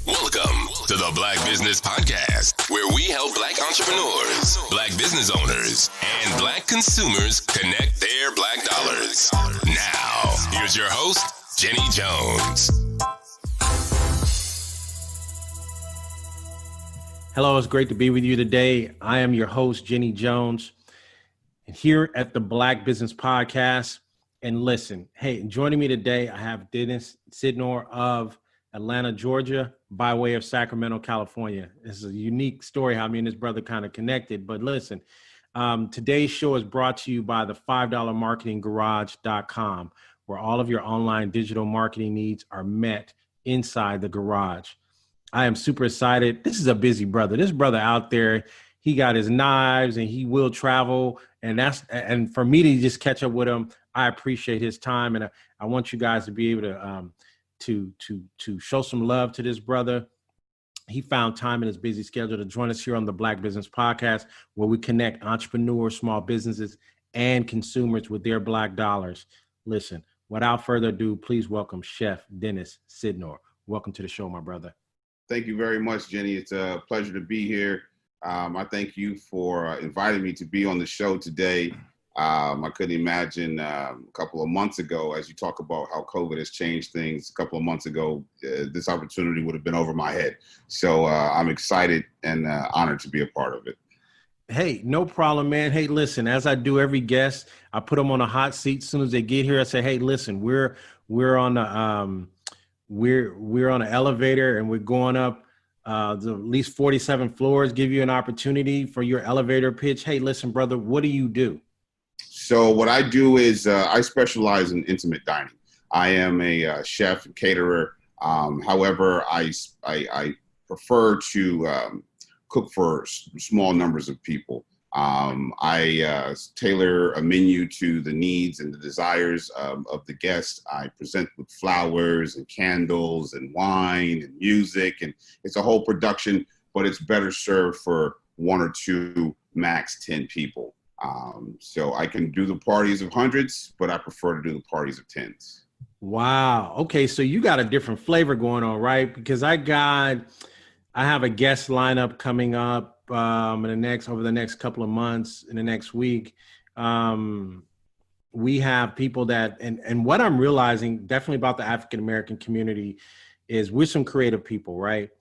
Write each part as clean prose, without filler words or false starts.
Welcome to the Black Business Podcast, where we help Black entrepreneurs, Black business owners, and Black consumers connect their Black dollars. Now, here's your host, Jenny Jones. Hello, it's great to be with you today. I am your host, Jenny Jones, and here at the Black Business Podcast. And listen, hey, joining me today, I have Dennis Sydnor of Atlanta, Georgia, by way of Sacramento, California. This is a unique story how me and his brother kind of connected. But listen, today's show is brought to you by the $5marketinggarage.com, where all of your online digital marketing needs are met inside the garage. I am super excited. This is a busy brother. This brother out there, he got his knives and he will travel. And for me to just catch up with him, I appreciate his time. And I want you guys to be able to show some love to this brother. He found time in his busy schedule to join us here on the Black Business Podcast, where we connect entrepreneurs, small businesses, and consumers with their Black dollars. Listen, without further ado, please welcome Chef Dennis Sydnor. Welcome to the show, my brother. Thank you very much, Jenny. It's a pleasure to be here. I thank you for inviting me to be on the show today. I couldn't imagine a couple of months ago, as you talk about how COVID has changed things, a couple of months ago, this opportunity would have been over my head. So I'm excited and honored to be a part of it. Hey, no problem, man. Hey, listen, as I do every guest, I put them on a hot seat. As soon as they get here, I say, hey, listen, we're on the we're on an elevator and we're going up at least 47 floors, give you an opportunity for your elevator pitch. Hey, listen, brother, what do you do? So what I do is I specialize in intimate dining. I am a chef and caterer. However, I prefer to cook for small numbers of people. I tailor a menu to the needs and the desires of the guests. I present with flowers and candles and wine and music, and it's a whole production, but it's better served for one or two, max 10 people. So I can do the parties of hundreds, but I prefer to do the parties of tens. Wow. Okay. So you got a different flavor going on, right? Because I have a guest lineup coming up over the next couple of months, in the next week. We have people that, and what I'm realizing definitely about the African-American community is we're some creative people, right?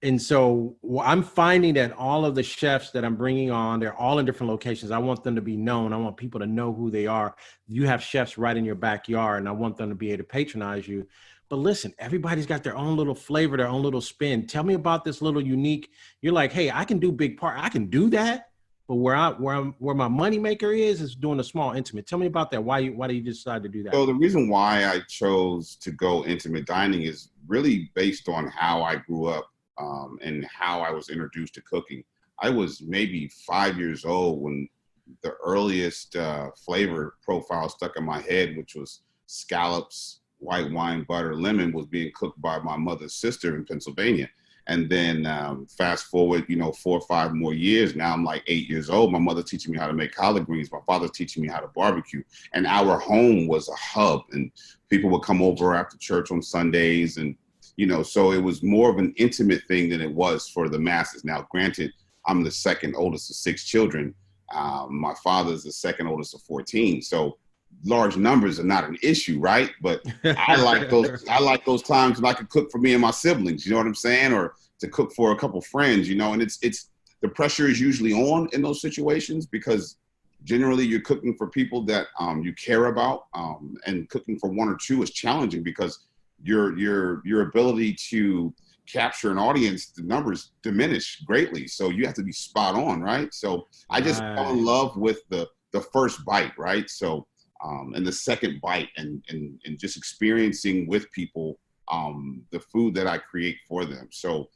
And so I'm finding that all of the chefs that I'm bringing on, they're all in different locations. I want them to be known. I want people to know who they are. You have chefs right in your backyard, and I want them to be able to patronize you. But listen, everybody's got their own little flavor, their own little spin. Tell me about this little unique. You're like, hey, I can do big part. I can do that. But where my moneymaker is doing a small intimate. Tell me about that. Why do you decide to do that? So the reason why I chose to go intimate dining is really based on how I grew up. And how I was introduced to cooking. I was maybe 5 years old when the earliest flavor profile stuck in my head, which was scallops, white wine, butter, lemon, was being cooked by my mother's sister in Pennsylvania. And then fast forward, 4 or 5 more years. Now I'm like 8 years old. My mother's teaching me how to make collard greens. My father's teaching me how to barbecue. And our home was a hub. And people would come over after church on Sundays, and so it was more of an intimate thing than it was for the masses. Now, granted, I'm the second oldest of 6 children. My father's the second oldest of 14. So large numbers are not an issue, right? But I like those times when I could cook for me and my siblings, you know what I'm saying? Or to cook for a couple friends, and it's the pressure is usually on in those situations because generally you're cooking for people that you care about, and cooking for one or two is challenging because your ability to capture an audience, the numbers diminish greatly. So you have to be spot on, right? So I just fell in love with the first bite, right? So and the second bite and just experiencing with people the food that I create for them. So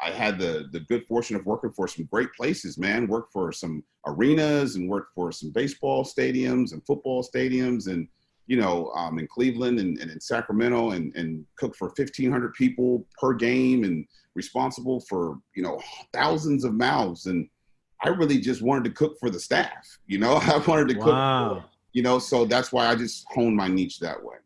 I had the good fortune of working for some great places, man. Worked for some arenas and worked for some baseball stadiums and football stadiums and in Cleveland and in Sacramento and cooked for 1,500 people per game and responsible for, thousands of mouths. And I really just wanted to cook for the staff, I wanted to cook, so that's why I just honed my niche that way.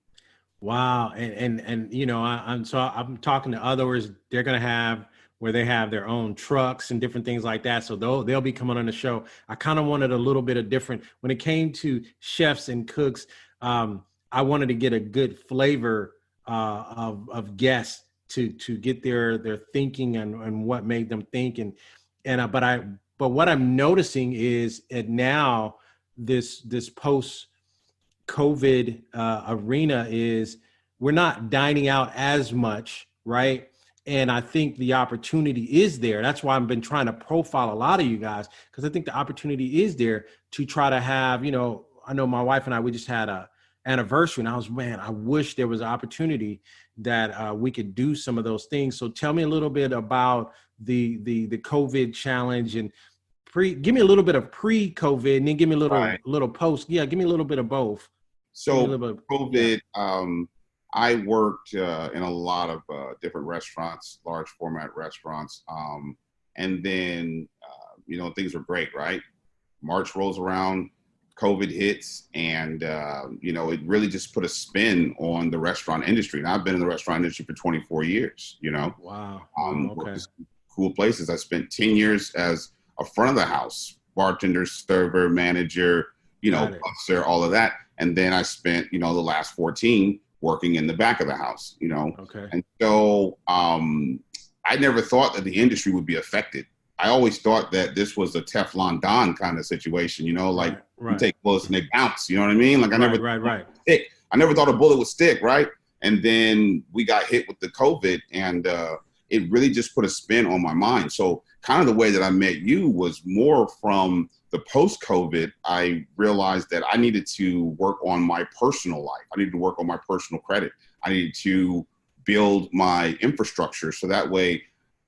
Wow. And you know, I'm talking to others. They're gonna have where they have their own trucks and different things like that. So they'll be coming on the show. I kind of wanted a little bit of different when it came to chefs and cooks. I wanted to get a good flavor of guests to get their thinking and what made them think but what I'm noticing is that now this post COVID arena is we're not dining out as much, right? And I think the opportunity is there. That's why I've been trying to profile a lot of you guys, because I think the opportunity is there to try to have, you know, I know my wife and I, we just had a anniversary and I wish there was an opportunity that we could do some of those things. So tell me a little bit about the COVID challenge and give me a little bit of pre-COVID and then give me a little post. Yeah, give me a little bit of both. So COVID, I worked in a lot of different restaurants, large format restaurants. And then, you know, things were great, right? March rolls around, COVID hits, and, you know, it really just put a spin on the restaurant industry. And I've been in the restaurant industry for 24 years, you know. Wow. Okay. Cool places. I spent 10 years as a front of the house, bartender, server, manager, you know, busser, all of that. And then I spent, you know, the last 14 working in the back of the house, you know. Okay. And so I never thought that the industry would be affected. I always thought that this was a Teflon Don kind of situation, you know, like you take bullets and they bounce, you know what I mean? Like I never stick. I never thought a bullet would stick, right? And then we got hit with the COVID and it really just put a spin on my mind. So kind of the way that I met you was more from the post-COVID. I realized that I needed to work on my personal life. I needed to work on my personal credit. I needed to build my infrastructure so that way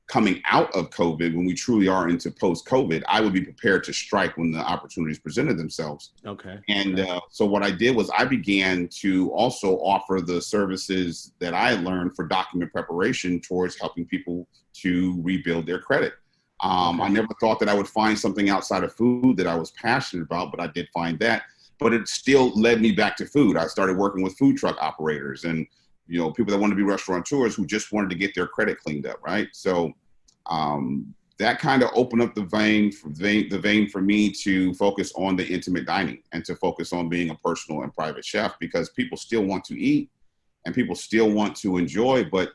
coming out of COVID, when we truly are into post-COVID, I would be prepared to strike when the opportunities presented themselves. Okay. And so what I did was I began to also offer the services that I learned for document preparation towards helping people to rebuild their credit. I never thought that I would find something outside of food that I was passionate about, but I did find that. But it still led me back to food. I started working with food truck operators and, you know, people that wanted to be restaurateurs who just wanted to get their credit cleaned up, right? So that kind of opened up the vein for me to focus on the intimate dining and to focus on being a personal and private chef, because people still want to eat and people still want to enjoy, but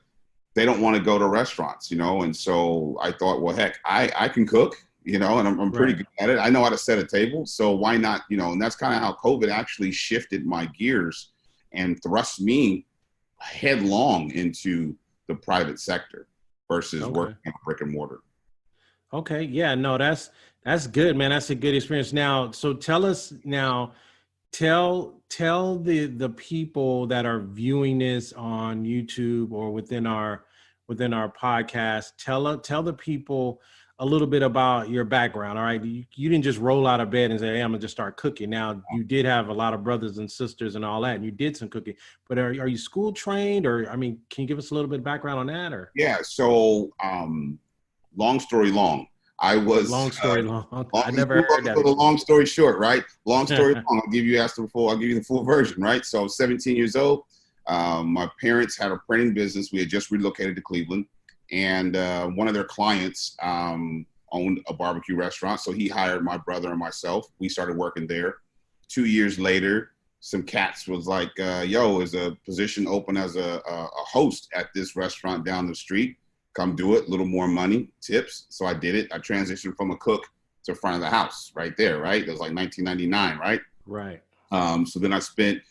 they don't want to go to restaurants, you know? And so I thought, well, heck, I can cook, you know, and I'm pretty good at it. I know how to set a table. So why not, you know, and that's kind of how COVID actually shifted my gears and thrust me headlong into the private sector versus working in brick and mortar. Okay. Yeah, no, that's good, man. That's a good experience. Now, so tell us now, tell the people that are viewing this on YouTube or within our podcast, tell the people a little bit about your background. All right. You didn't just roll out of bed and say, hey, I'm gonna just start cooking. Now you did have a lot of brothers and sisters and all that, and you did some cooking, but are you school trained, or, I mean, can you give us a little bit of background on that? Or yeah. So long story long, I was long story long. I never heard that. The long story short, right? Long story long. I'll give you the full version, right? So I was 17 years old. My parents had a printing business. We had just relocated to Cleveland, and one of their clients owned a barbecue restaurant. So he hired my brother and myself. We started working there. 2 years later, some cats was like, yo, is a position open as a host at this restaurant down the street. Come do it, a little more money, tips. So I did it. I transitioned from a cook to front of the house right there, right? It was like 1999, right? Right. So then I spent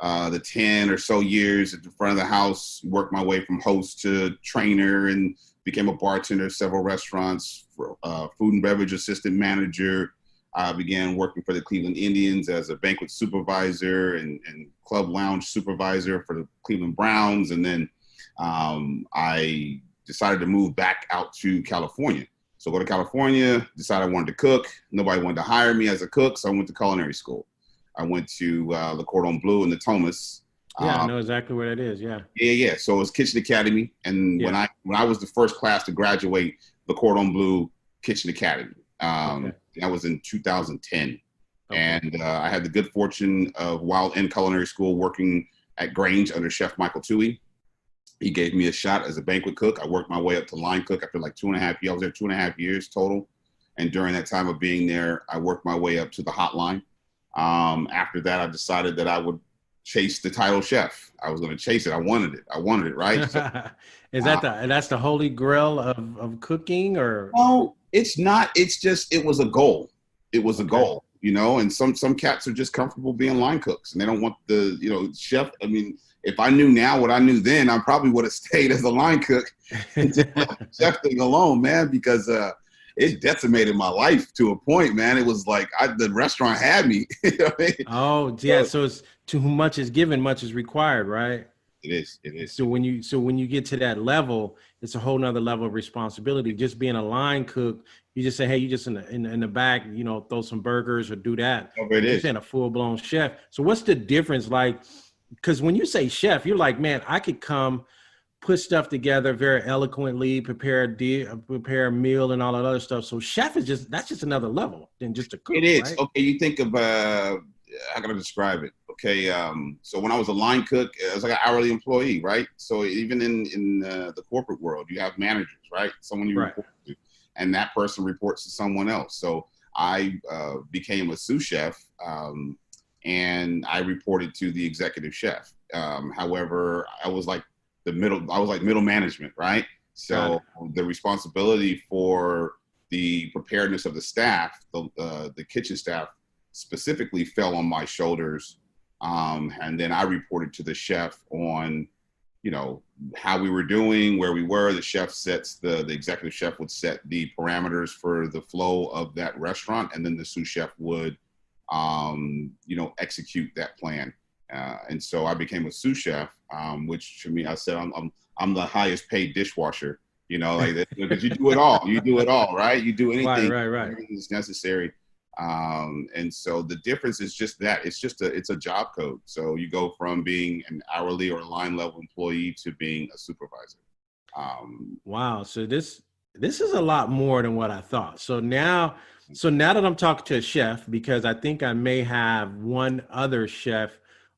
the 10 or so years at the front of the house, worked my way from host to trainer and became a bartender at several restaurants, food and beverage assistant manager. I began working for the Cleveland Indians as a banquet supervisor and club lounge supervisor for the Cleveland Browns. And then I decided to move back out to California. So go to California, decided I wanted to cook. Nobody wanted to hire me as a cook, so I went to culinary school. I went to Le Cordon Bleu in the Thomas. Yeah, I know exactly where that is. Yeah. Yeah. So it was Kitchen Academy, and when I was the first class to graduate Le Cordon Bleu Kitchen Academy, that was in 2010. Okay. And I had the good fortune of, while in culinary school, working at Grange under Chef Michael Toohey. He gave me a shot as a banquet cook. I worked my way up to line cook after like 2.5 years. I was there 2.5 years total. And during that time of being there, I worked my way up to the hotline. After that, I decided that I would chase the title chef. I was going to chase it. I wanted it, right? So, that's the holy grail of cooking, or? No, it's not. It's just, it was a goal. It was a goal, you know, and some cats are just comfortable being line cooks and they don't want the, you know, chef. I mean, if I knew now what I knew then, I probably would have stayed as a line cook and just left the chef thing alone, man, because it decimated my life to a point, man. It was like the restaurant had me. You know what I mean? Oh, yeah. So it's to whom much is given, much is required, right? It is. So when you get to that level, it's a whole nother level of responsibility. Just being a line cook, you just say, hey, you just in the back, you know, throw some burgers or do that. Oh, it is. You're a full blown chef. So what's the difference? Like, because when you say chef, you're like, man, I could come put stuff together very eloquently, prepare a meal and all that other stuff. So chef is that's just another level than just a cook. It is. Right? Okay, you think of how can I describe it? Okay, so when I was a line cook, I was like an hourly employee, right? So even in the corporate world, you have managers, right? Someone you report to, and that person reports to someone else. So I became a sous chef, and I reported to the executive chef. However, I was like middle management, right? So the responsibility for the preparedness of the staff, the kitchen staff specifically, fell on my shoulders. And then I reported to the chef on, you know, how we were doing, where we were. The chef the executive chef would set the parameters for the flow of that restaurant. And then the sous chef would, you know, execute that plan. And so I became a sous chef, which to me, I said, I'm the highest paid dishwasher, you know, like that, because you do it all, right? You do anything, right. Everything that's necessary. And so the difference is just that it's a job code. So you go from being an hourly or line level employee to being a supervisor. Wow. So this is a lot more than what I thought. So now that I'm talking to a chef, because I think I may have one other chef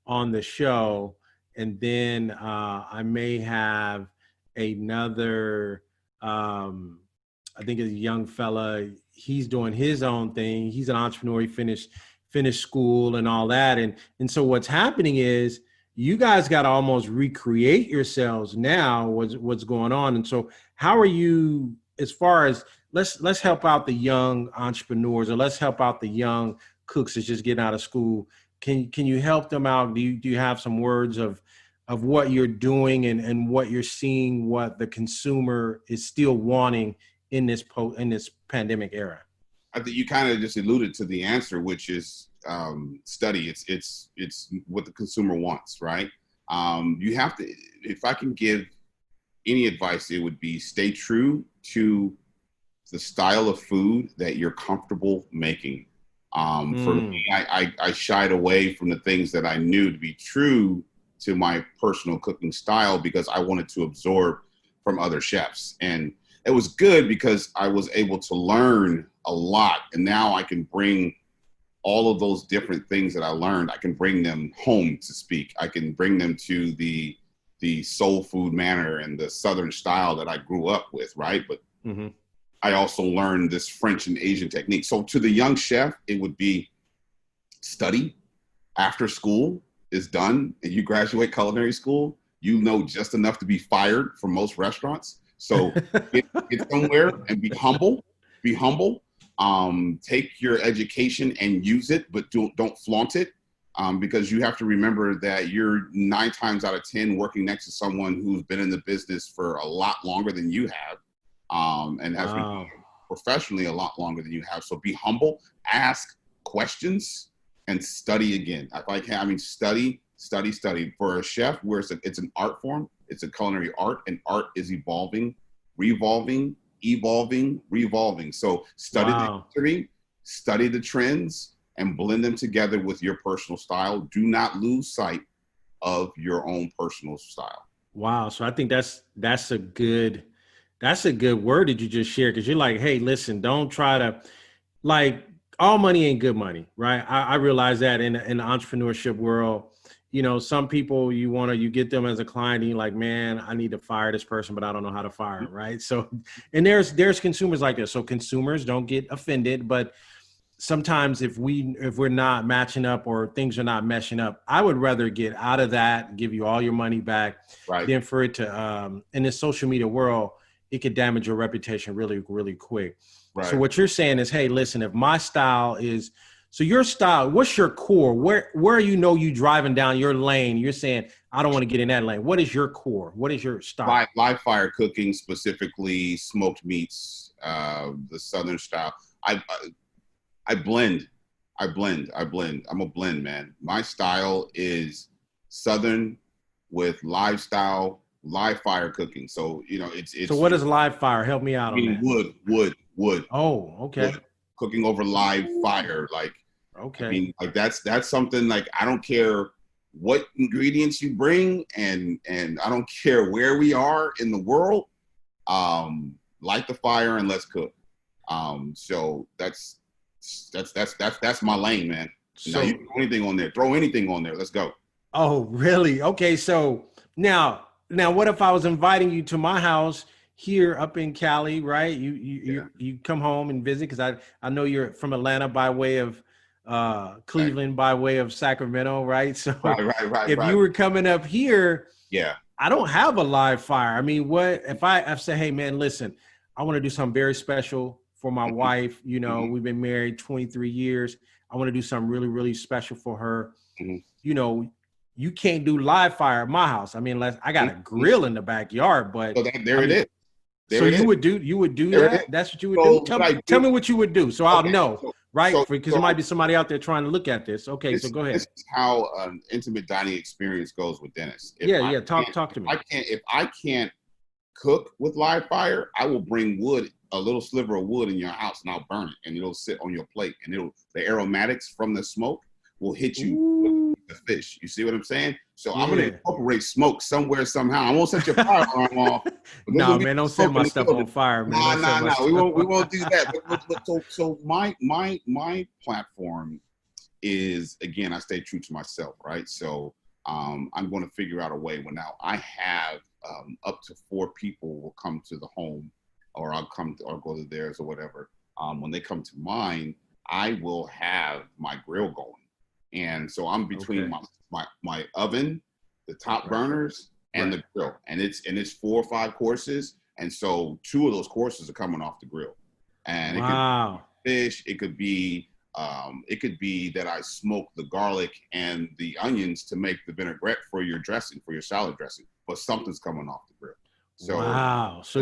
on the show, and then I may have another, I think it's a young fella. He's doing his own thing. He's an entrepreneur. He finished school and all that. And so what's happening is you guys got to almost recreate yourselves now, what's going on. And so how are you, as far as let's help out the young entrepreneurs, or let's help out the young cooks that's just getting out of school. Can you help them out? Do you have some words of what you're doing and what you're seeing, what the consumer is still wanting in this pandemic era? I think you kind of just alluded to the answer, which is study. It's what the consumer wants, right? You have to, if I can give any advice, it would be stay true to the style of food that you're comfortable making. For me, I shied away from the things that I knew to be true to my personal cooking style because I wanted to absorb from other chefs. And it was good because I was able to learn a lot. And now I can bring all of those different things that I learned, I can bring them home to speak. I can bring them to the soul food manner and the Southern style that I grew up with, right? But I also learned this French and Asian technique. So to the young chef, it would be study. After school is done and you graduate culinary school, you know just enough to be fired from most restaurants. So get somewhere and be humble. Be humble. Take your education and use it, but don't flaunt it, because you have to remember that you're 9 times out of 10 working next to someone who's been in the business for a lot longer than you have, and has been professionally a lot longer than you have. So be humble, ask questions, and study again. If I can, I mean, study. For a chef, where it's an art form, it's a culinary art, and art is evolving, revolving, revolving. So study the history, study the trends, and blend them together with your personal style. Do not lose sight of your own personal style. Wow. So I think that's a good word that you just shared, because you're like, hey, listen, don't try to, like, all money ain't good money, right? I realize that in the entrepreneurship world, you know, some people you get them as a client and you're like, man, I need to fire this person, but I don't know how to fire him, right? So, and there's consumers like this. So consumers don't get offended, but sometimes if we're not matching up or things are not meshing up, I would rather get out of that, give you all your money back, Right. than for it to in this social media world, it could damage your reputation really, really quick. Right. So what you're saying is, hey, listen, if my style is, so your style, what's your core? Where you driving down your lane, you're saying, I don't want to get in that lane. What is your core? What is your style? Live fire cooking, specifically smoked meats, the Southern style. I blend. I'm a blend, man. My style is Southern with live fire cooking. So, you know, it's. So what is live fire? Help me out on that. Wood. Oh, okay. Wood. Cooking over live fire. Like, okay. I mean, like that's something, like, I don't care what ingredients you bring, and I don't care where we are in the world. Light the fire and let's cook. So that's my lane, man. So, now you can throw anything on there. Let's go. Oh, really? Okay. So now what if I was inviting you to my house here up in Cali, right? You come home and visit, because I know you're from Atlanta by way of Cleveland, by way of Sacramento, right? So if you were coming up here, I don't have a live fire. I mean, what if I say, hey man, listen, I want to do something very special for my wife. You know, we've been married 23 years. I want to do something really, really special for her. You know, you can't do live fire at my house. I mean, I got a grill in the backyard, but it is. So you would do that? That's what you would do? Tell me what you would do, so I'll know, right? Because there might be somebody out there trying to look at this. Okay, so go ahead. This is how an intimate dining experience goes with Dennis. Talk to me. If I can't cook with live fire, I will bring a little sliver of wood in your house, and I'll burn it, and it'll sit on your plate, and the aromatics from the smoke will hit you with the fish. You see what I'm saying? So I'm going to incorporate smoke somewhere, somehow. I won't set your fire alarm off. No, man, don't set my stuff on fire, man. No. We won't do that. But so my platform is, again, I stay true to myself, right? So I'm going to figure out a way. Well, now I have up to 4 people will come to the home, or I'll go to theirs or whatever. When they come to mine, I will have my grill going. And so I'm between my oven, the top burners, and the grill, and it's 4 or 5 courses, and so 2 of those courses are coming off the grill. And it could be fish, it could be that I smoke the garlic and the onions to make the vinaigrette for your dressing, for your salad dressing, but something's coming off the grill. So so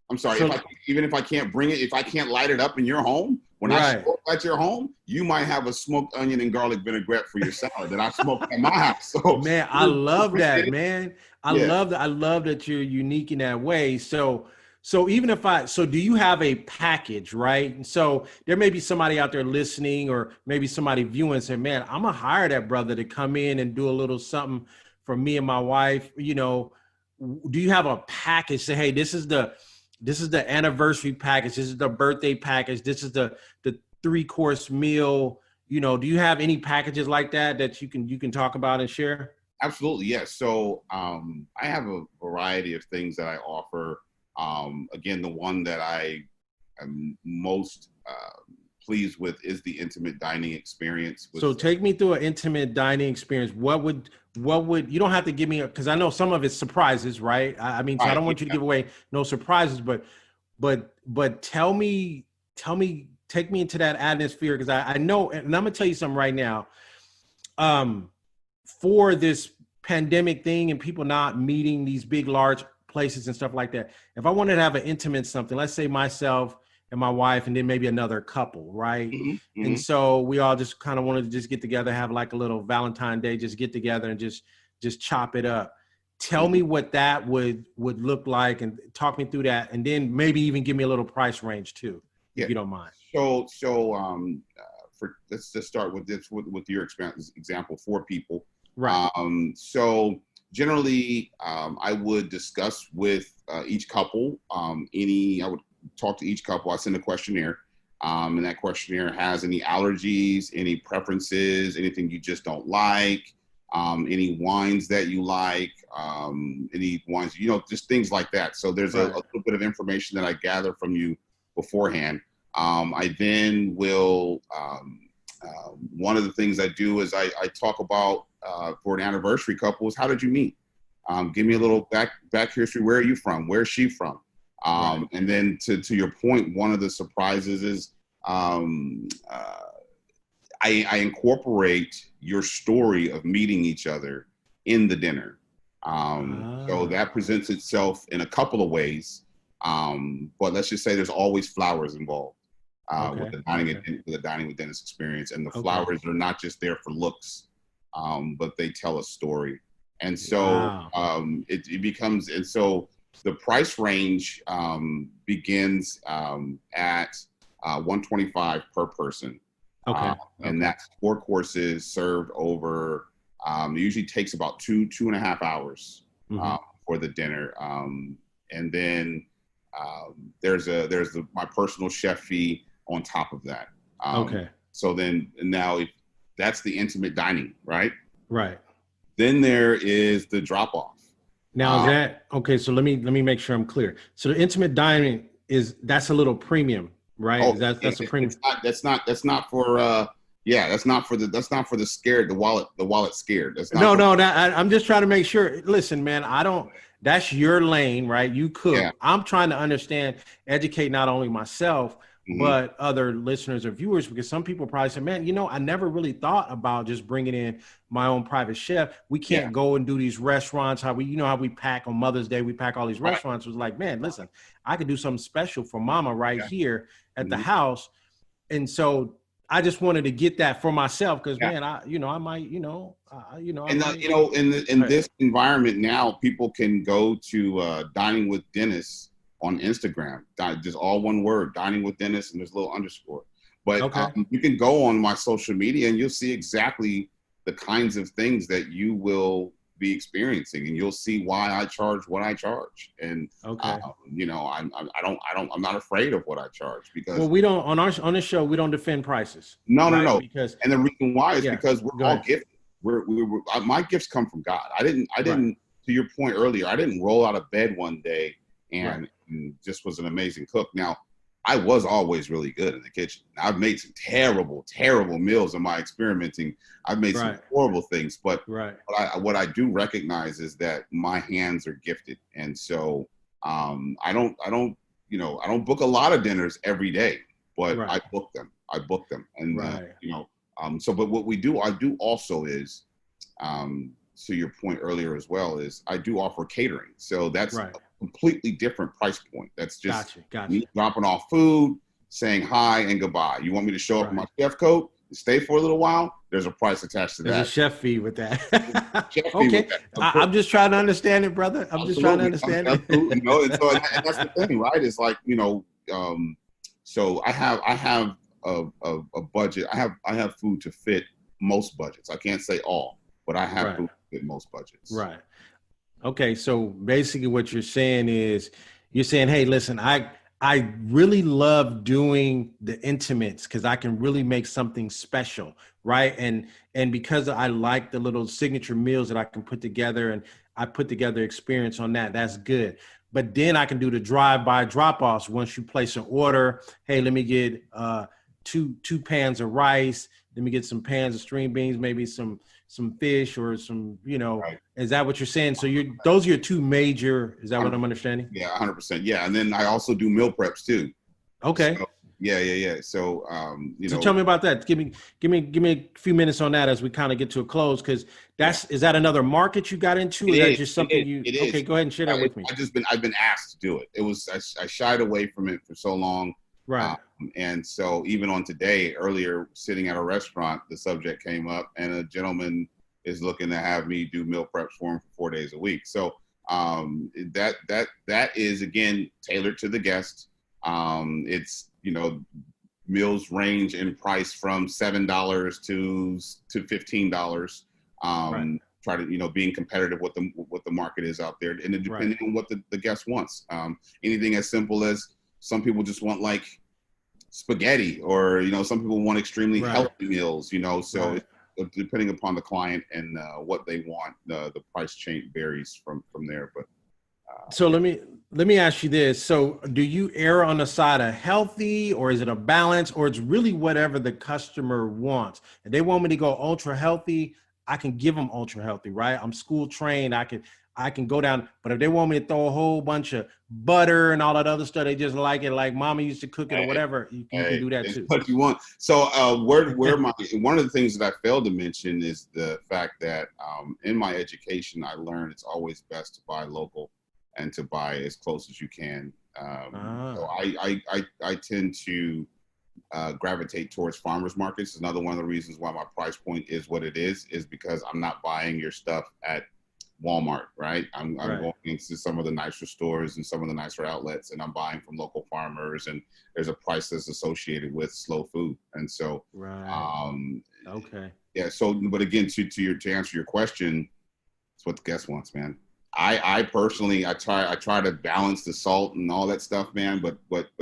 I'm sorry, even if I can't bring it, if I can't light it up in your home, when I smoke at your home, you might have a smoked onion and garlic vinaigrette for your salad that I smoked at my house. So, man, I love that, man. I love that you're unique in that way. So even if do you have a package, right? And so there may be somebody out there listening, or maybe somebody viewing and say, man, I'm gonna hire that brother to come in and do a little something for me and my wife. You know, do you have a package? Say, hey, this is the anniversary package. This is the birthday package. This is the 3-course meal. You know, do you have any packages like that you can talk about and share? Absolutely, yes. So I have a variety of things that I offer. Again, the one that I am most pleased with is the intimate dining experience. So take me through an intimate dining experience. What would you don't have to give me, because I know some of it's surprises, right? I mean, so I don't want you to give away no surprises, but tell me, take me into that atmosphere, because I know, and I'm gonna tell you something right now. For this pandemic thing and people not meeting these big, large places and stuff like that, if I wanted to have an intimate something, let's say myself and my wife, and then maybe another couple, right? And so we all just kind of wanted to just get together, have like a little Valentine's Day, just get together and just chop it up. Tell me what that would look like, and talk me through that, and then maybe even give me a little price range too, if you don't mind. So let's just start with this with your example, 4 people. Right. So generally, I would discuss with each couple. I would talk to each couple. I send a questionnaire, and that questionnaire has any allergies, any preferences, anything you just don't like. any wines that you like, any wines, just things like that. So there's a little bit of information that I gather from you beforehand. I then will, one of the things I do is I talk about for an anniversary couple is how did you meet? Give me a little back history. Where are you from? Where's she from? And then to your point, one of the surprises is I incorporate your story of meeting each other in the dinner. So that presents itself in a couple of ways. But let's just say there's always flowers involved with the dining with Dennis experience. And the flowers are not just there for looks, but they tell a story. And so it becomes, and so the price range begins at $125 per person. And that's 4 courses served over, it usually takes about two and a half hours for the dinner. And then there's my personal chef fee on top of that. So then now if that's the intimate dining, right? Right. Then there is the drop off. Now is that okay? So let me make sure I'm clear. So the intimate dining that's a little premium, right? Oh, that's a premium. That's not for the scared, the wallet scared. That's not I'm just trying to make sure. Listen, man, that's your lane, right? You cook. Yeah. I'm trying to understand, educate not only myself, but other listeners or viewers, because some people probably say, man, I never really thought about just bringing in my own private chef. We can't go and do these restaurants. How we pack on Mother's Day, we pack all these restaurants. It was like, man, listen, I could do something special for mama right here at the house. And so I just wanted to get that for myself because, man, I might, in this environment now, people can go to Dining with Dennis on Instagram, just all one word, Dining with Dennis, and there's a little underscore. But you can go on my social media and you'll see exactly the kinds of things that you will be experiencing, and you'll see why I charge what I charge. And I'm not afraid of what I charge because we don't on this show we don't defend prices. No. Because and the reason why is because we're all gifted. My gifts come from God. I didn't. To your point earlier, I didn't roll out of bed one day and just was an amazing cook. Now, I was always really good in the kitchen. I've made some terrible, terrible meals in my experimenting. I've made some horrible things, but what I do recognize is that my hands are gifted, and so I don't book a lot of dinners every day, but I book them, and but what I do also is, to your point earlier as well, is I do offer catering, so that's a completely different price point. That's just me dropping off food, saying hi and goodbye. You want me to show up in my chef coat and stay for a little while? There's a price attached to that. There's a chef fee with that. Okay. I'm just trying to understand it, brother. I'm just trying to understand it. And that's the thing, right? It's like, so I have a budget. I have food to fit most budgets. I can't say all, but I have food to fit most budgets. Right. Okay, so basically what you're saying is hey, listen, I really love doing the intimates because I can really make something special, right? And because I like the little signature meals that I can put together, and I put together experience on that, that's good. But then I can do the drive-by drop-offs once you place an order. Hey, let me get two pans of rice. Let me get some pans of string beans, maybe some fish or some, Is that what you're saying? So those are your two major, is that what I'm understanding? Yeah, 100%. Yeah. And then I also do meal preps too. Okay. So, yeah. So, so tell me about that. Give me a few minutes on that as we kind of get to a close. Cause is that another market you got into? Is that just something okay, go ahead and share that with me. I've been asked to do it. I shied away from it for so long. Right. And so even on today, earlier, sitting at a restaurant, the subject came up, and a gentleman is looking to have me do meal preps for him for 4 days a week. So that is, again, tailored to the guest. It's, meals range in price from $7 to $15. Try to, being competitive with the market is out there, and depending on what the guest wants. Anything as simple as, some people just want like spaghetti, or, some people want extremely healthy meals, so depending upon the client and what they want, the price change varies from there. But so let me ask you this. So do you err on the side of healthy, or is it a balance, or it's really whatever the customer wants? If they want me to go ultra healthy, I can give them ultra healthy, right? I'm school trained. I can go down, but if they want me to throw a whole bunch of butter and all that other stuff, they just like it like mama used to cook it or whatever, you can do that it's too. what you want. So where one of the things that I failed to mention is the fact that in my education, I learned it's always best to buy local and to buy as close as you can. So I tend to gravitate towards farmers markets. It's another one of the reasons why my price point is what it is because I'm not buying your stuff at Walmart, right? I'm going into some of the nicer stores and some of the nicer outlets, and I'm buying from local farmers, and there's a price that's associated with slow food. And so, yeah. So, but again, to answer your question, it's what the guest wants, man. I personally, I try to balance the salt and all that stuff, man. But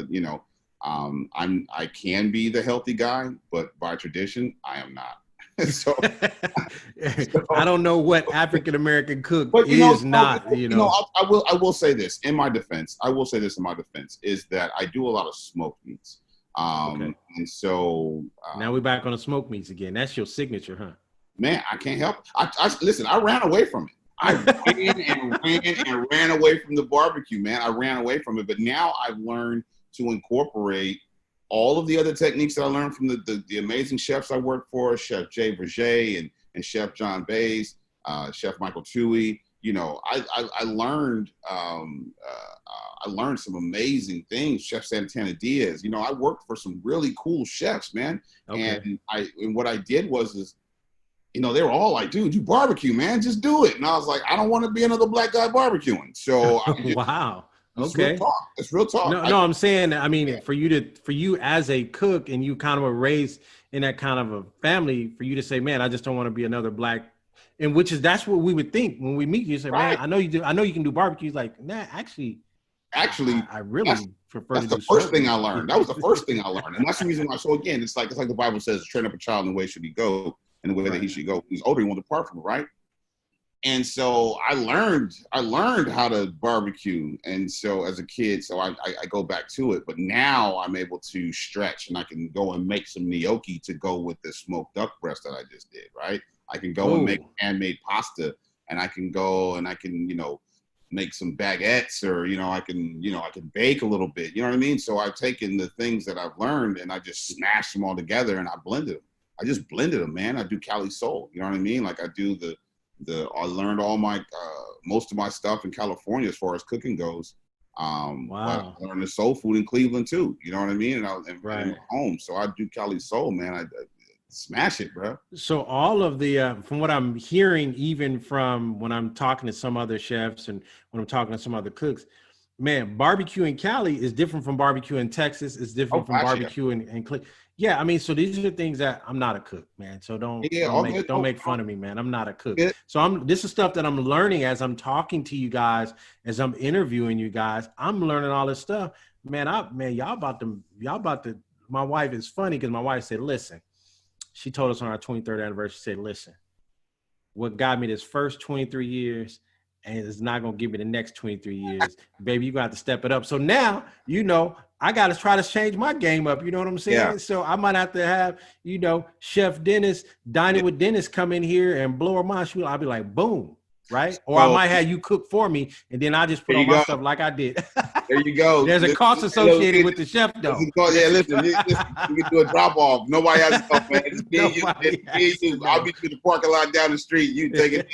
you know, I can be the healthy guy, but by tradition, I am not. so I don't know what African American cook but not. I will say this in my defense. Is that I do a lot of smoked meats. And so now we're back on the smoked meats again. That's your signature, huh? Man, I can't help. Listen. I ran away from it. I ran away from the barbecue, man. I ran away from it, but now I've learned to incorporate all of the other techniques that I learned from the amazing chefs I worked for, Chef Jay Verget and Chef John Bays, Chef Michael Tui. You know, I learned some amazing things. Chef Santana Diaz. You know, I worked for some really cool chefs, man. And what I did was you know, they were all like, dude, you barbecue, man, just do it. And I was like, I don't want to be another black guy barbecuing. So wow. It's real talk. It's real talk. No, I'm saying, I mean, for you as a cook, and you kind of were raised in that kind of a family, for you to say, man, I just don't want to be another black, and that's what we would think when we meet you. Say, man, I know you do. I know you can do barbecue. He's like, nah, actually, I really prefer. That's the first thing I learned. That was the first thing I learned, and that's the reason why. So again, it's like the Bible says, train up a child in the way should he go, and the way that he should go. When he's older, he won't depart from it, right? And so I learned how to barbecue. And so as a kid, so I go back to it, but now I'm able to stretch and I can go and make some gnocchi to go with the smoked duck breast that I just did, right? I can go and make handmade pasta, and I can go and I can, you know, make some baguettes, or, you know, I can bake a little bit, you know what I mean? So I've taken the things that I've learned and I just smashed them all together and I blended them. I just blended them, man. I do Cali soul, you know what I mean? Like I do I learned all my most of my stuff in California as far as cooking goes. Wow. I learned the soul food in Cleveland too. You know what I mean? And home. So I do Cali soul, man. I smash it, bro. So all of the from what I'm hearing, even from when I'm talking to some other chefs and when I'm talking to some other cooks, man, barbecue in Cali is different from barbecue in Texas. It's different from barbecue in Cleveland. Yeah, I mean, so these are things that I'm not a cook, man. So don't make fun of me, man. I'm not a cook. Yeah. So this is stuff that I'm learning as I'm talking to you guys, as I'm interviewing you guys. I'm learning all this stuff, man. Y'all about to. My wife is funny because my wife said, "Listen," she told us on our 23rd anniversary. She said, "Listen, what got me this first 23 years, and it's not gonna give me the next 23 years, baby. You got to step it up." So now, you know, I got to try to change my game up. You know what I'm saying? Yeah. So I might have to have, you know, Chef Dennis, Dining with Dennis come in here and blow her mind. I'll be like, boom, right? Or I might have you cook for me, and then I just put on my stuff like I did. There you go. There's a cost associated with the chef, though. Yeah, listen, you can do a drop off. Nobody has to help, man. I'll meet you in the parking lot down the street. You take it.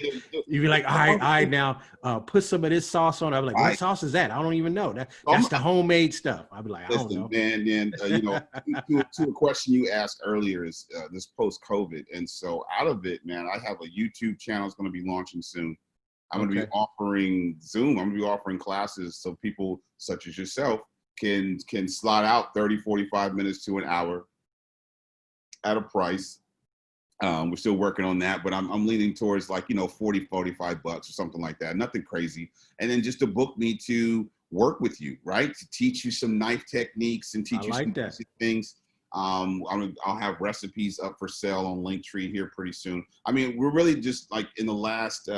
You be like, all right, now put some of this sauce on. I'll be like, what sauce is that? I don't even know. That's the homemade stuff. I'll be like, I don't know. Man, you know, to a question you asked earlier is this post-COVID. And so out of it, man, I have a YouTube channel that's going to be launching soon. I'm going to be offering Zoom. I'm going to be offering classes so people such as yourself can slot out 30, 45 minutes to an hour at a price. We're still working on that, but I'm leaning towards like, you know, 40, 45 bucks or something like that. Nothing crazy. And then just to book me to work with you, right? To teach you some knife techniques and teach you some basic things. I'll have recipes up for sale on Linktree here pretty soon. I mean, we're really just like in the last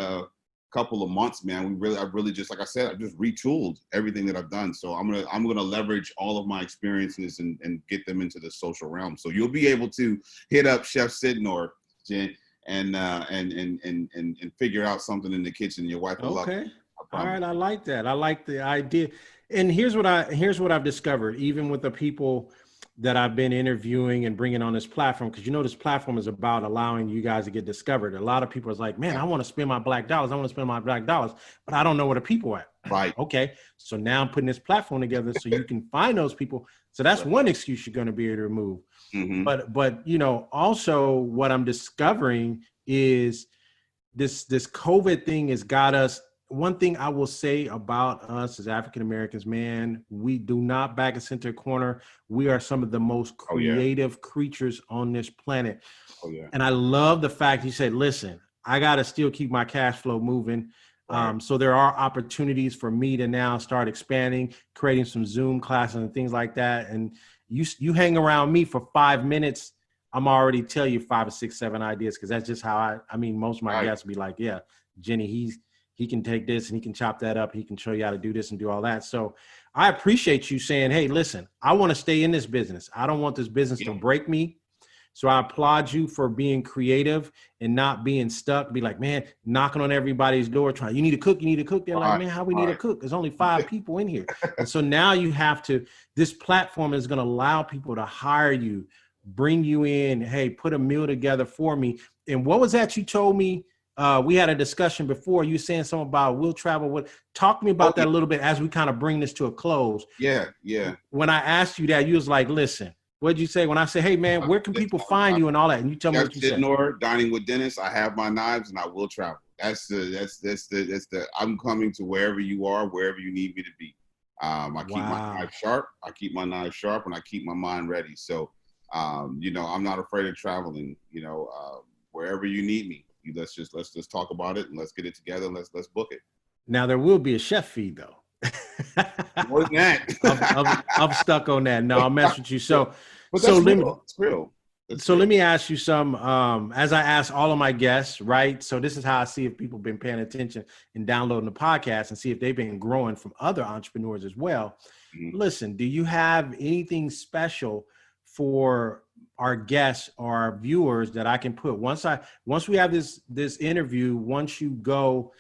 couple of months, man. I've really just, like I said, I've just retooled everything that I've done. So I'm gonna leverage all of my experiences and get them into the social realm. So you'll be able to hit up Chef Sydnor, Jen, and figure out something in the kitchen. Your wife will love it. All right, I like that. I like the idea. And here's what I've discovered, even with the people that I've been interviewing and bringing on this platform, because this platform is about allowing you guys to get discovered. A lot of people is like, man, I want to spend my black dollars. But I don't know where the people at. Right. Okay. So now I'm putting this platform together so you can find those people. So that's one excuse you're going to be able to remove. Mm-hmm. But also what I'm discovering is this COVID thing has got us. One thing I will say about us as African-Americans, man, we do not back us into a corner. We are some of the most creative creatures on this planet. Oh, yeah. And I love the fact you said, listen, I got to still keep my cash flow moving. Right. So there are opportunities for me to now start expanding, creating some Zoom classes and things like that. And you hang around me for 5 minutes, I'm already tell you 5 or 6, 7 ideas, because that's just how I mean, most of my guests be like, yeah, Jenny, he can take this and he can chop that up. He can show you how to do this and do all that. So I appreciate you saying, hey, listen, I want to stay in this business. I don't want this business to break me. So I applaud you for being creative and not being stuck. Be like, man, knocking on everybody's door, trying, you need a cook. They're like, man, how we need a cook? There's only 5 people in here. And so now you have to, this platform is going to allow people to hire you, bring you in. Hey, put a meal together for me. And what was that you told me? We had a discussion before. You saying something about we'll travel. Talk to me about that a little bit as we kind of bring this to a close. Yeah. When I asked you that, you was like, listen, what'd you say? When I say, hey man, where can people find you and all that? And you tell me what you said. Sydnor, dining with Dennis. I have my knives and I will travel. That's the I'm coming to wherever you are, wherever you need me to be. I keep my knife sharp. And I keep my mind ready. So, I'm not afraid of traveling, wherever you need me. Let's just talk about it and let's get it together. And let's book it. Now there will be a chef fee though. More than that. I'm stuck on that. No, I'll mess with you. So it's real. Let me ask you some, as I ask all of my guests, right? So this is how I see if people have been paying attention and downloading the podcast and see if they've been growing from other entrepreneurs as well. Mm-hmm. Listen, do you have anything special for our guests or our viewers that I can put once we have this interview, once you go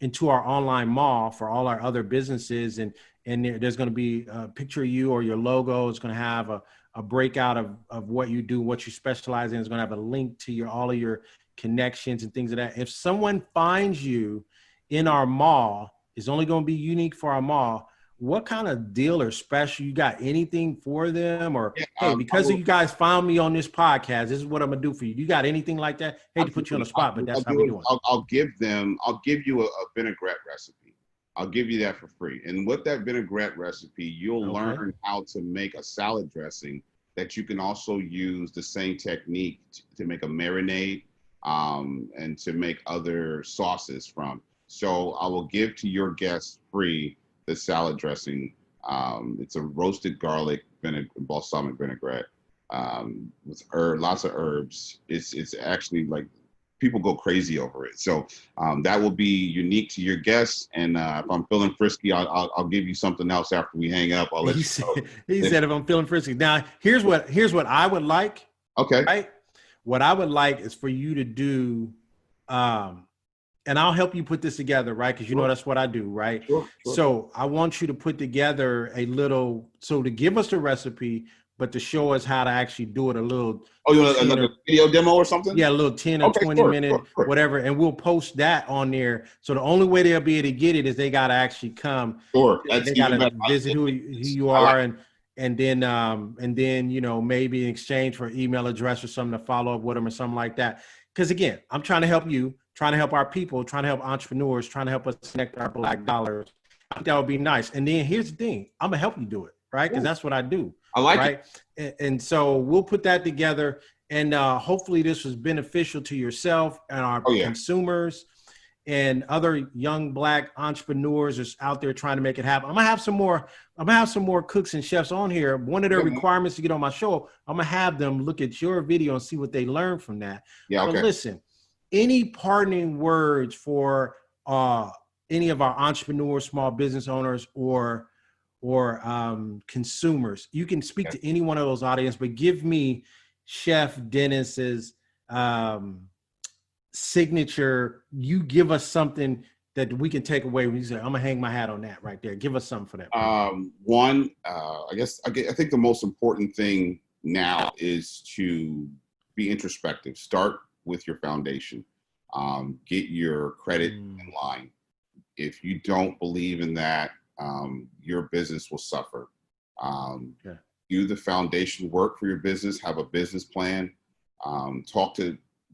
into our online mall for all our other businesses and there's going to be a picture of you or your logo. It's going to have a breakout of what you do, what you specialize in. It's going to have a link to all of your connections and things of that. If someone finds you in our mall, it's only going to be unique for our mall. What kind of deal or special you got? Anything for them? Or hey, because you guys found me on this podcast, this is what I'm gonna do for you. You got anything like that? Hate to put you on the spot, but that's how we do it. I'll give you a vinaigrette recipe. I'll give you that for free. And with that vinaigrette recipe, you'll learn how to make a salad dressing that you can also use the same technique to make a marinade and to make other sauces from. So I will give to your guests free the salad dressing. It's a roasted garlic balsamic vinaigrette with lots of herbs. It's actually like people go crazy over it. So that will be unique to your guests. And if I'm feeling frisky, I'll give you something else after we hang up. I'll let you know. He said if I'm feeling frisky. Now here's what I would like. Okay. Right. What I would like is for you to do. And I'll help you put this together, right? Because that's what I do, right? Sure. So I want you to put together to give us the recipe, but to show us how to actually do it a little. Oh, you want another video demo or something? Yeah, a little 10 or 20 minute, whatever. And we'll post that on there. So the only way they'll be able to get it is they got to actually come. Sure. They got to visit who you are. And then, maybe in exchange for email address or something to follow up with them or something like that. Because again, I'm trying to help you, trying to help our people, trying to help entrepreneurs, trying to help us connect our black dollars. I think that would be nice. And then here's the thing, I'm gonna help you do it, right? Because that's what I do. I like it. And so we'll put that together and hopefully this was beneficial to yourself and our consumers. and other young Black entrepreneurs are out there trying to make it happen. I'm gonna have some more cooks and chefs on here. One of their requirements to get on my show, I'm gonna have them look at your video and see what they learned from that. Yeah, okay. But listen, any parting words for any of our entrepreneurs, small business owners, or consumers? You can speak to any one of those audience, but give me Chef Dennis's signature. You give us something that we can take away when you say, I'm gonna hang my hat on that right there. Give us something for that. One, I think the most important thing now is to be introspective. Start with your foundation. Get your credit in line. If you don't believe in that, your business will suffer. Do the foundation work for your business. Have a business plan.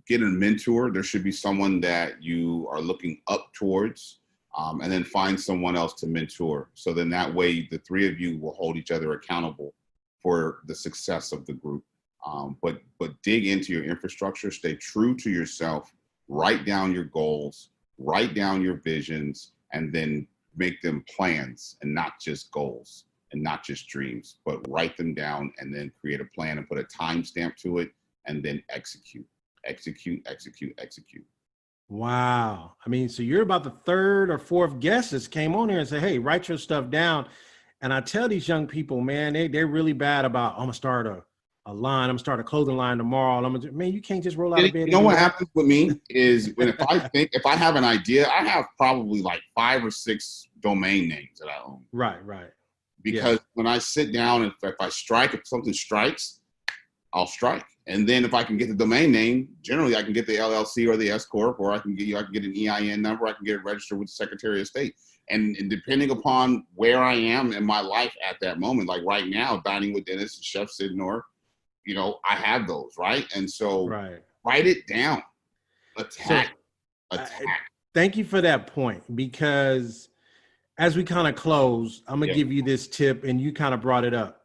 Get a mentor. There should be someone that you are looking up towards, and then find someone else to mentor. So then that way the three of you will hold each other accountable for the success of the group. But dig into your infrastructure, stay true to yourself, write down your goals, write down your visions, and then make them plans and not just goals and not just dreams, but write them down and then create a plan and put a timestamp to it and then execute. Wow. I mean, so you're about the third or fourth guest that came on here and said, hey, write your stuff down. And I tell these young people, man, they're really bad about, I'm gonna start a line, I'm gonna start a clothing line tomorrow. Man, you can't just roll out of bed. You know what happens with me is if I have an idea, I have probably like 5 or 6 domain names that I own. Right. Because when I sit down, if I strike, if something strikes, I'll strike. And then if I can get the domain name, generally I can get the LLC or the S Corp, or I can get an EIN number, I can get it registered with the Secretary of State. And depending upon where I am in my life at that moment, like right now, Dining with Dennis and Chef Sydnor, I have those, right? And so write it down. Attack. Thank you for that point, because as we kind of close, I'm going to give you this tip, and you kind of brought it up.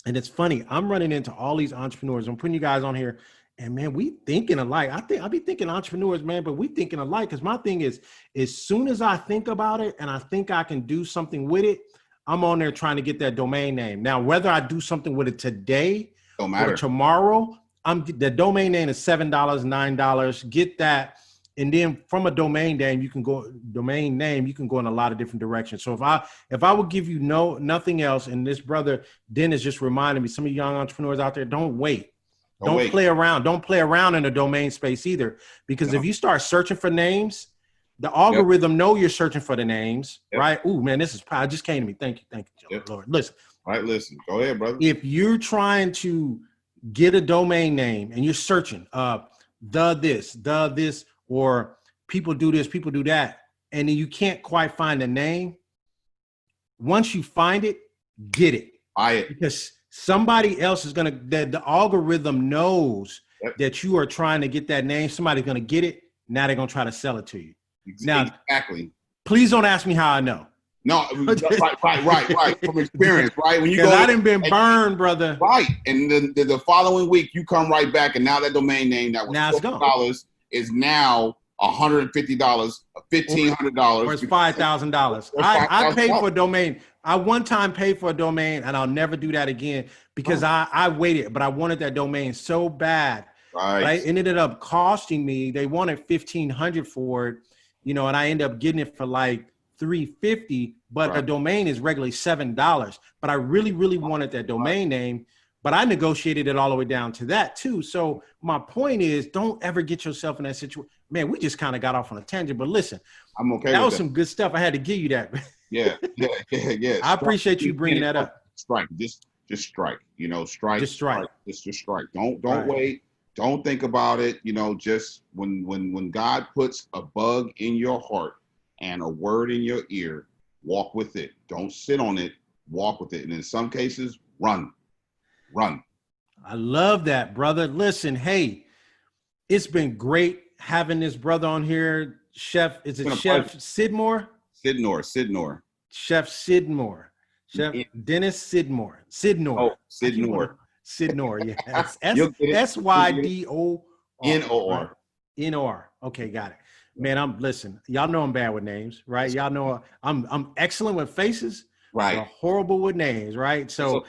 And it's funny, I'm running into all these entrepreneurs. I'm putting you guys on here, and man, we thinking alike. I be thinking entrepreneurs, man, but we thinking alike. Because my thing is, as soon as I think about it and I think I can do something with it, I'm on there trying to get that domain name. Now, whether I do something with it today or tomorrow, the domain name is $7, $9. Get that. And then from a domain name, you can go in a lot of different directions. So if I would give you nothing else, and this brother Dennis just reminded me, some of you young entrepreneurs out there, don't wait. Don't play around. Don't play around in the domain space either. Because if you start searching for names, the algorithm know you're searching for the names, right? Ooh, man, this just came to me. Thank you, Lord. Listen. All right, listen. Go ahead, brother. If you're trying to get a domain name and you're searching the this, or people do this, people do that, and then you can't quite find a name, once you find it, get it. Because somebody else is the algorithm knows that you are trying to get that name. Somebody's going to get it. Now they're going to try to sell it to you. Exactly. Please don't ask me how I know. No, right. From experience, right? When you go, I done been burned, brother. Right. And the following week, you come right back, and now that domain name that was $40 is now $150, $1,500. Or it's $5,000. I paid for a domain. I one time paid for a domain, and I'll never do that again because I waited, but I wanted that domain so bad. Right. It ended up costing me. They wanted $1,500 for it, and I ended up getting it for like $350, but the domain is regularly $7. But I really, really wanted that domain name. But I negotiated it all the way down to that too. So my point is, don't ever get yourself in that situation. Man, we just kind of got off on a tangent, but listen, I'm okay. That was some good stuff. I had to give you that. Yeah. I appreciate you bringing that up. Strike. Just strike. Strike. Just strike. Just strike. Don't wait. Don't think about it. Just when God puts a bug in your heart and a word in your ear, walk with it. Don't sit on it. Walk with it. And in some cases, run. I love that, brother. Listen, hey, it's been great having this brother on here. Chef, is it Chef Sydnor? Sydnor. Chef Sydnor. Chef Dennis Sydnor. Oh, Sydnor. Sydnor, yes. SYDONOR. Okay, got it. Man, listen, y'all know I'm bad with names, right? Y'all know I'm excellent with faces, Right. but horrible with names, right? So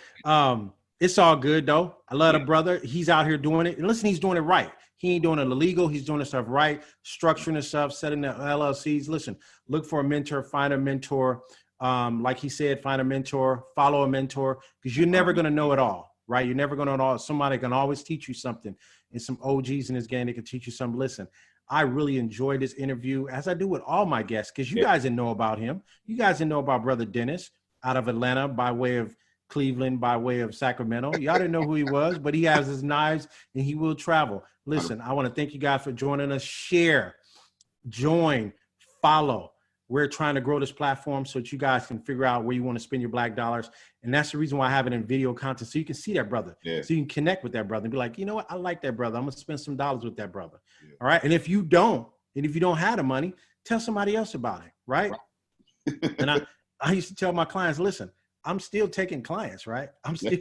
it's all good though. I love the brother. He's out here doing it. And listen, he's doing it right. He ain't doing it illegal. He's doing the stuff right, structuring the stuff, setting the LLCs. Listen, look for a mentor, find a mentor. Like he said, find a mentor, follow a mentor, because you're never going to know it all, right? You're never going to know it all. Somebody can always teach you something, and some OGs in this game, they can teach you something. Listen, I really enjoyed this interview, as I do with all my guests, because you guys didn't know about him. You guys didn't know about Brother Dennis out of Atlanta by way of Cleveland, by way of Sacramento. Y'all didn't know who he was, but he has his knives and he will travel. Listen, I want to thank you guys for joining us. Share, join, follow. We're trying to grow this platform so that you guys can figure out where you want to spend your black dollars. And that's the reason why I have it in video content, so you can see that brother. Yeah. So you can connect with that brother and be like, you know what? I like that brother. I'm going to spend some dollars with that brother. Yeah. All right. And if you don't have the money, tell somebody else about it. Right. And I used to tell my clients, listen, I'm still taking clients, right? I'm still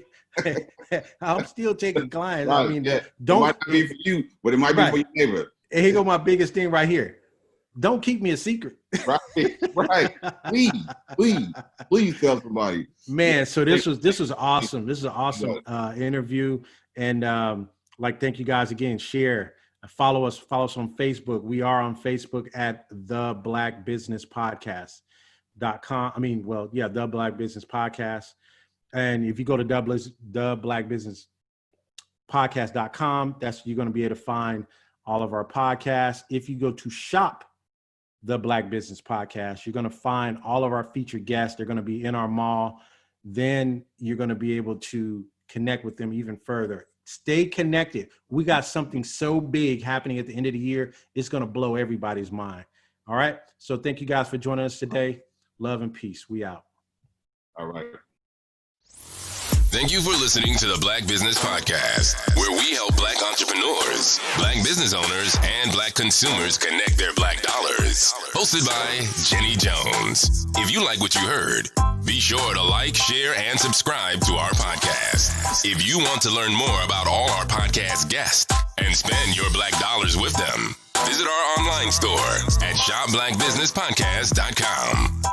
taking clients. Right. I mean, don't. It might not be for you, but it might be for your neighbor. And here go my biggest thing right here. Don't keep me a secret. Right. Please tell somebody. Man, so this was awesome. This is an awesome interview. And thank you guys again. Share, follow us on Facebook. We are on Facebook at The Black Business Podcast.com. The Black Business Podcast. And if you go to theblackbusinesspodcast.com, you're going to be able to find all of our podcasts. If you go to shop The Black Business Podcast, you're going to find all of our featured guests. They're going to be in our mall. Then you're going to be able to connect with them even further. Stay connected. We got something so big happening at the end of the year. It's going to blow everybody's mind. All right. So thank you guys for joining us today. Love and peace. We out. All right. Thank you for listening to the Black Business Podcast, where we help Black entrepreneurs, Black business owners, and Black consumers connect their Black dollars. Hosted by Jenny Jones. If you like what you heard, be sure to like, share, and subscribe to our podcast. If you want to learn more about all our podcast guests and spend your Black dollars with them, visit our online store at shopblackbusinesspodcast.com.